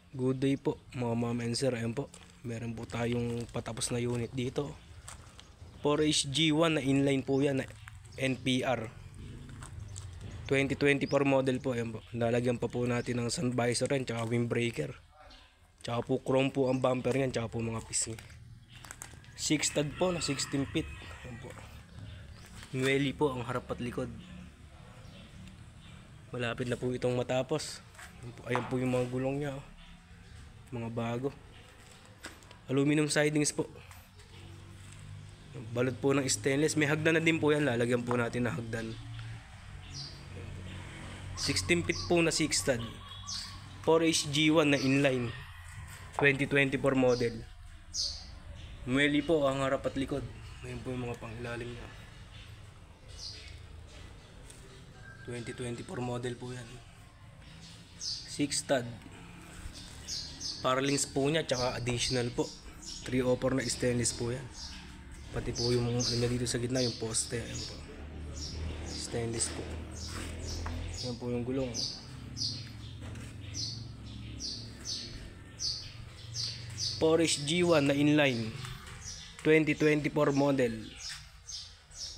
Good day po mga ma'am and sir. Ayan po, meron po tayong patapos na unit dito. 4HG1 na inline po yan, na NPR 2024 model po. Ayan po, lalagyan pa po natin ng sun visor rin, tsaka windbreaker, tsaka po chrome po ang bumper yan, tsaka po mga pisngi. 6 stud po na 16 feet. Ayan po, nuweli po ang harap at likod. Malapit na po itong matapos. Ayan po yung mga gulong nya, mga bago. Aluminum sidings po, balot po ng stainless. May hagdan na din po yan, lalagyan po natin na hagdan. 16 feet po na 6 stud, 4HG1 na inline 2024 model. Mueli po ang harap at likod. Ngayon po yung mga pangilalim nya, 2024 model po yan. 6 stud, paralings po nya, tsaka additional po 304 na stainless po yan. Pati po yung ano dito sa gitna, yung poste, ayan po, stainless po. Yan po yung gulong. 4HG1 na inline 2024 model.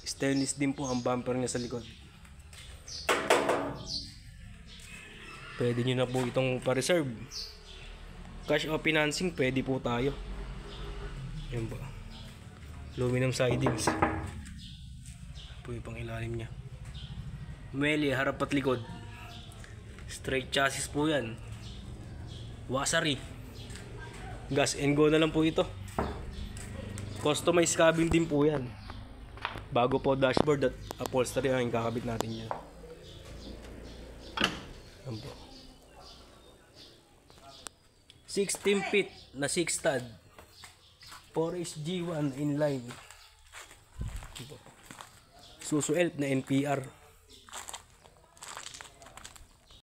Stainless din po ang bumper niya sa likod. Pwede nyo na po itong pa-reserve. Cash o financing, pwede po tayo. Yan po, aluminum sidings po yung pang ilalim nya. Mueli, harap at likod. Straight chassis po yan. Wasari. Gas and go na lang po ito. Customized cabin din po yan. Bago po dashboard at upholstery ang kakabit natin yan. Yan po, 16 feet na 6 stud, 4HG1 inline. Suso Elf na NPR